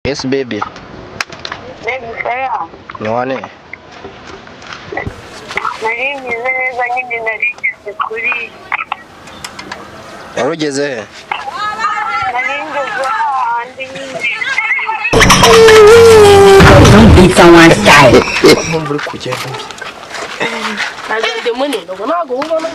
Yes, baby. Baby, fair. None. Nari mwiza neza nyine narigeze kuri. Warugeze he? Nari ngeze ahandi nyine. Don't beat someone's child. Muri kugenda. Nagende munini ngo nago ubona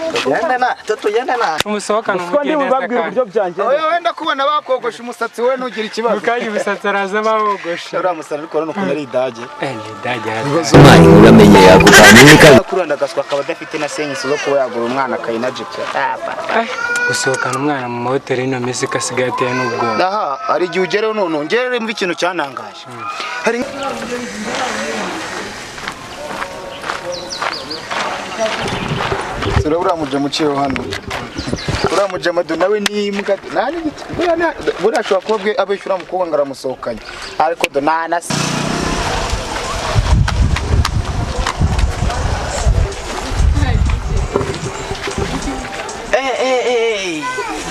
Tugenda umusohokana umugende byanje oya wenda kubona bakogosha umusatsi we nugira ikibazo kandi umusatsi araza bawogosha ura musatsi ariko no kunari idage idage Mani uramenye yakutanyika kuranda gaswa akaba adafite na senyisi zo kuba yagura umwana kayinaje gusohokana umwana mu mahoteli no misi kasigaye ateye n'ubwo aha ari gihe ugereho none ngere mvi ikintu cyanangaje hari Sura muje muciyo hano. Ura muje madu nawe ni muga nani bura shwa kobwe abeshyura mukobwa ngaramusohokanye. Ariko do nana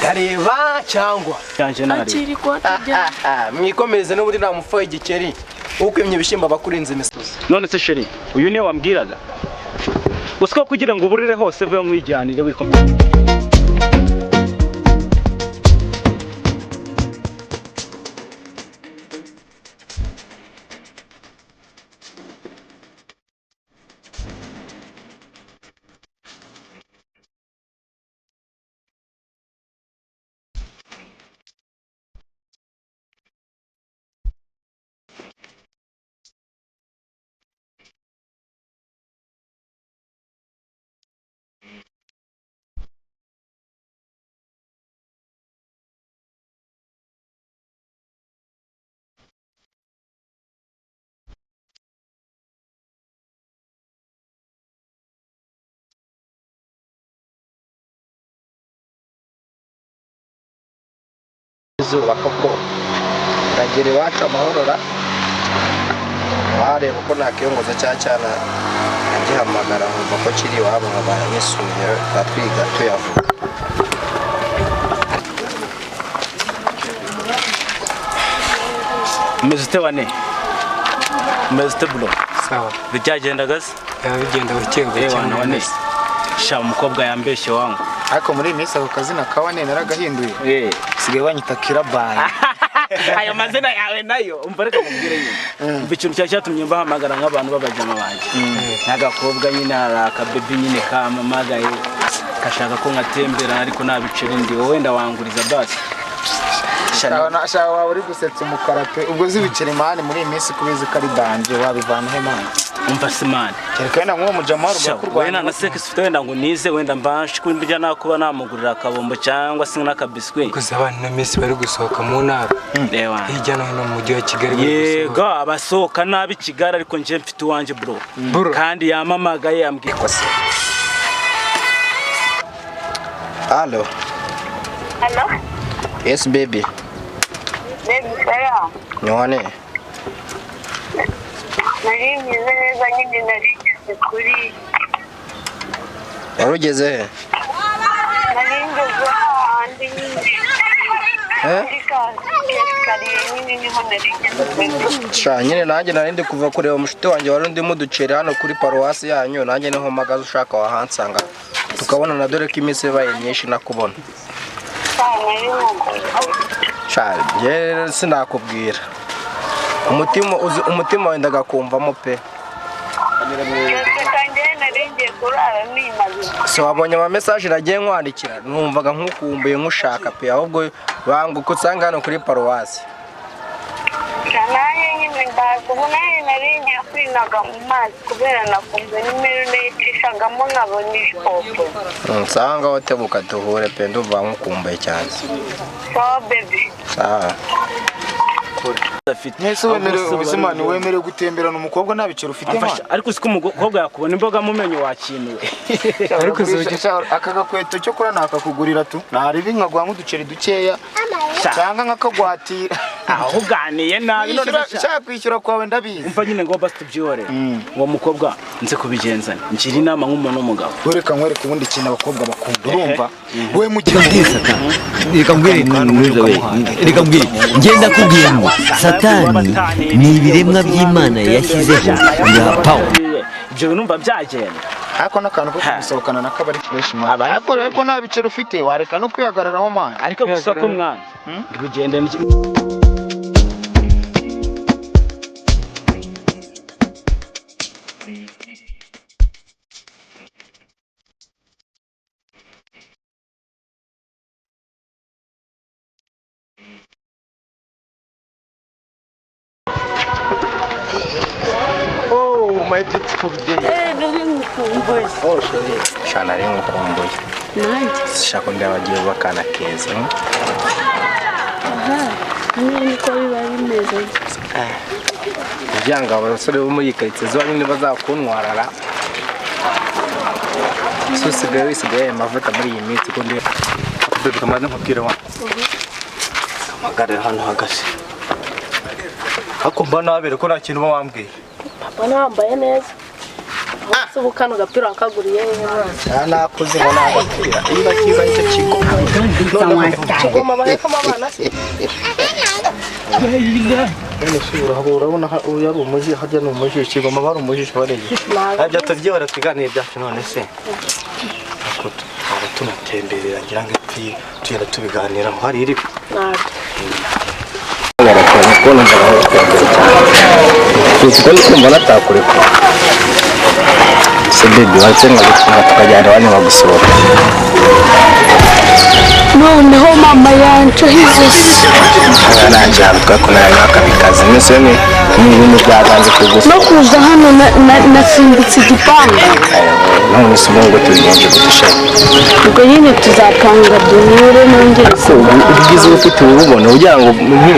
Gareba cyangwa cyanje nari. akiri kwa tujya. Mwikomeze n'uburi namufoye igikeri. Ukwimye ibishimba bakurinze imisozi. None se sheri uyu niwe wambwiraga usiko kugira ngo uburire hose vuye mwijyanire wikomeye Izuba koko ragere wacu amahorora wareba uko nakiyongoza cyana agihamagara ngo ko kiri wabo nk'abanyisuye batwiga tuyavuga umeze wane umeze bro sawa bijyagenda gase bigenda bukebuke cyane wane sha umukobwa yambeshye wangu Ariko muri misi ako kazina kawane naragahinduye. Sigaye banyita Kirabaye. Aya mazina yawe nayo umva reka mubwire nyine. Umva ikintu cyatumye mbahamagara nk'abantu babajyama banje. N'agakobwa nyine araka baby nyine kamamagaye kashaka ko ngatembera ariko nabicira ndi wowe ndawanguriza basi. Shaka wawe uri gusetsa umukara pe ubwo zibicira imani muri misi kubizi kari danje wabivana he man. Umva simani. Kereka wenda nko mujamaro bakurwa. Wenda na sex ufite wenda ngo nize wenda mbanshi kumbijya nakuba namugurira akabombo cyangwa se n'akabiswi. Kuza abana na misi bari gusohoka mu ntara. Ewa. Hirya no hino mu mujyi wa Kigali. Yego abasohoka nabi Kigali ariko nje mfite uwanje bro. Kandi yamamagaye yambwiye ko se. Hello. Hello? Yes, baby. Baby, fair. None. Nari mwiza neza nyine narigeze kuri. Warugeze he? Nari ngeze ahandi nyine. Sha nyine nanjye narindi kuva kureba umushiti wanjye wari ndimo ducere hano kuri paruwasi yanyu nanjye niho magaze ushaka wahansanga tukabona na dore ko iminsi yabaye myinshi nakubona. Sha je sinakubwira umutima wenda gakumvamo pe. So wabonye ama message nagiye nkwandikira numvaga nkukumbuye nkushaka pe ahubwo banguko usanga hano kuri paruwasi. Naye nyine ndazubona naringiye kwinaga mu mazi kubera nakumva nimero nayicishagamo nkabona ijopo. Nsanga watebuka tuhure pe ndumva nkukumbuye cyane. So baby. Sawa. Nese wemerewe ubuzima ni wemerewe gutemberana umukobwa nabiciro ufite mwana. Ariko siko umukobwa yakubona imboga mumenyo wakinuwe. Ariko aka gakweto cyo kora nakakugurira tu. Naribi nkagwa nk'uduceri dukeya. Cyanga nkakagwatira. uganiye nabi none shaka kwishyura kwawe ndabizi umva nyine ngo basi tubyihore uwo mukobwa nze kubigenzana ngira inama nk'umuntu w'umugabo wereka nkwereka ubundi kintu abakobwa bakunda urumva we mugira reka mbwire ngenda kubwira ngo satani ni ibiremwa by'Imana yashyizeho birapawa ibyo binumva byagenda ariko n'akantu ko gusohokana na kabari fresh mwana ariko nta bicero ufite wareka no kwihagararaho mwana ariko gusa ko mwana bigende my beautiful day. Oh, chérie. Shana ari mukumbuye. Shaka ndi abagiye bakana keza. Niko biba bimeze. Byanga abasore bo muri karitsiye zo nyine bazakuntwarara. Susigaye wisigaye amavuta muri iyi minsi ko ndi bebe kamaze nkubwira wa. Amagare hano hagase. Hako mbana abere ko nta kintu bawambwiye. Bana wambaye neza. Ubu kano gapira akaguriye nakoze ngo nagapira niba kiza icyo kigo kigoma baheka abana se urabona yari umuji hajya no umuji kigoma bari umuji bareye ajya tujye baratuganira byacu none se akuto tunatemberera ngira ngo tuyera tubiganira hari iri barakora ko n'umugabo cyane kumva natakureka Sebebe watsenga gutunga tukajyana bane bagusohoka noneho mama yanje hizose nanje twakona nakabikaze nese ni ibintu byaganze kugusa no kuza hano nasimbutse igipangu none simongo tubigenje gutusha ubwo nyine tuzapanga duhure nongere ubigize ufite ububone ugira ngo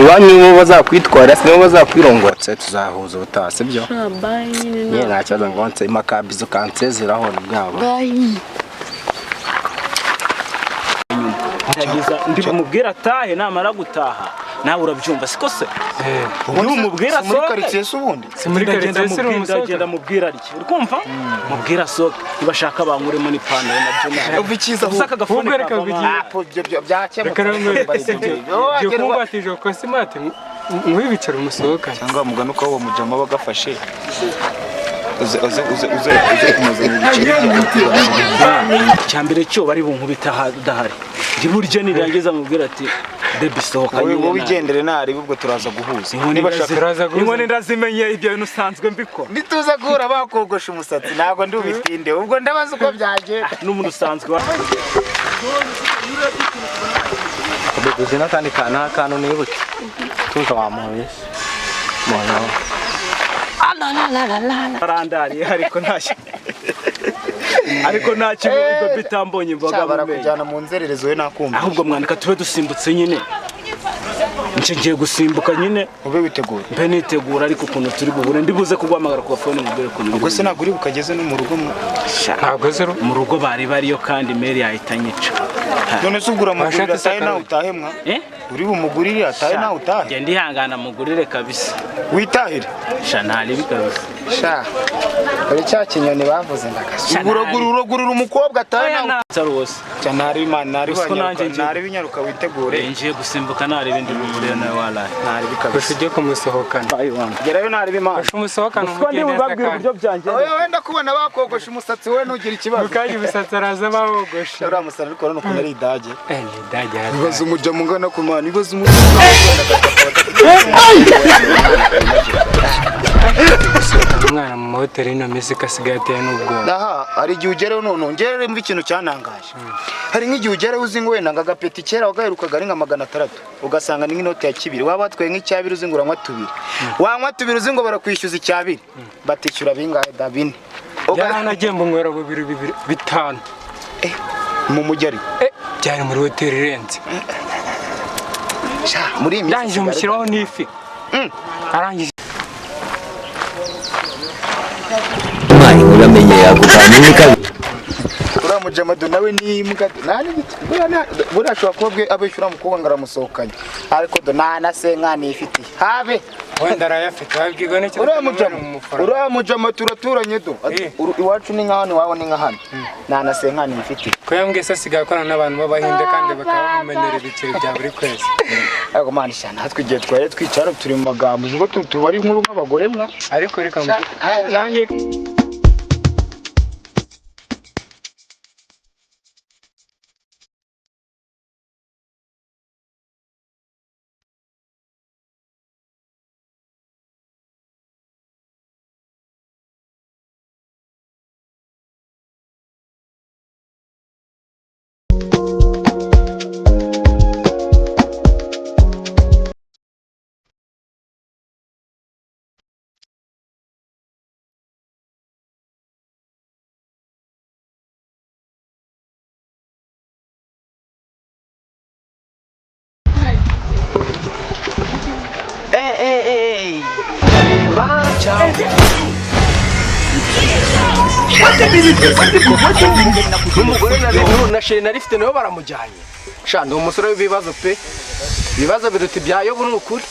wanyu bazakwitwara se bazakwirongotse tuzahuza ubutase byo nyine nacyaza ngo nse makabizo kansezeraho bwabo ndimubwira atahe namara gutaha nawe urabyumva siko se umubwira muri karitsiye se ubundi muri karitsiye se ndagenda mubwira ariki urumva mubwira soke ibashaka bankuremo n'ipantaro nabyo uva ikiza usaka gafone reka byo kumbatije ko simate mwibicara umusohoka cyangwa muganuka wo mujama bagafashe cyambere cyo bari bunkubita dahari ndiburyo nirangiza mubwira ati baby sohoka wowe wigendere nari ubwo turaza guhuza niba shaka inkoni ndazimenye ibyo bintu usanzwe mbikora nituza guhura bakogosha umusatsi ntago ndi ubitinde ubwo ndabaza uko byagenda n'umuntu usanzwe Beguze natandi kana kano nibuke tuza wamuye mwana arandari ariko ntashye ariko nta kintu ibyo bitambonye imboga barakujyana mu nzererezo we nakumva ahubwo mwandika tube dusimbutse nyine ngiye gusimbuka nyine ube witegura mbe nitegura ariko ukuntu turi buhure ndibuze kugwamagara ku phone mubwire ko ubwo se naguri bukageze no mu rugo ntabwo zero mu rugo bariyo kandi mail yahitanyica none se ugura mugurira atahe nawe utahemwa uri bumugurire atahe nawe utahe nge ndihangana mugurire kabisa witahire sha ntari bikabisa sha bari cya kinyoni bavuze ndagasa uragurira umukobwa atahe nawe rwose cyane ntari binyaruka witegure ngiye gusimbuka ntari bindi bugurira nawe wala ntari bikabisa ujye kumusohokana gerayo ntari bimana umusohokana kandi mubabwira uburyo byanjye wenda kubona bakogosha umusatsi we nugira ikibazo kandi umusatsi araza bawogosha uriya musatsi ariko urabona ukuntu ari idage ni idage ibibazo umujya mungana ku mana ibibazo umujya umwana mu mahoteli ino minsi kasigaye ateye n'ubwoba aha hari igihe ugereho none ngerere mva ikintu cyantangaje hari nk'igihe ugereho uzi ngo wenda ngo agapeti kera wagaherukaga ari nka 600 ugasanga ni nk'inoti ya 2 waba watwaye nk'icyabiri uzi ngo uranywa 2 wanywa 2 uzi ngo barakwishyuza icyabiri batishyura bingahe da 4 yaranagiye mbunywera bubiri 5 mu mujyari byari muri hoteli irenze muri iyi minsi ndangije umushyiraho n'ifi arangije uramenye yakuvanye n'ikabi mujamado nawe ni imbwa nani buriya ashobora kuba bwe abeshyura mukobwa ngo aramusohokanye ariko do nana se nkani ifite habe wenda arayafite wabwirwa n'icyo uriya mujama turaturanye do iwacu ni nk'aho iwabo ni nka hano nana se nkani ifite ko yambwiye se asigaye akorana n'abantu b'abahinde kandi bakaba bamumenyera ibiceri bya buri kwezi ariko mani sha natwe igihe twari twicara turi mu magambo ubwo tubari nkuru nk'abagore mwa ariko reka yanjye n'umugore na sheri na rifite nawe baramujyanye sha ndi umusore w'ibibazo pe ibibazo biruta ibyayo ni ukuri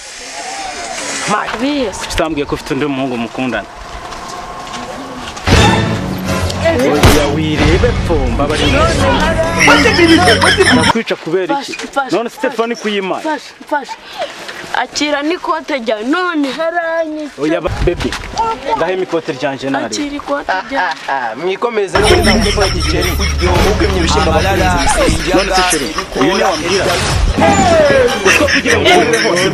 kuki utambwiye ko ufite undi muhungu mukundana oya wirebe pfomba bari arakwica kubera iki none Stefani kuyimana akira n'ikote ryawe none haranye oya baby ndahema ikote ryanje nari akira ikote ryawe mwikomeze n'ibintu by'ikora gikeri ubwo imyibishimba bakunze none se chere uyu ni wambwira uko kugira ngo hose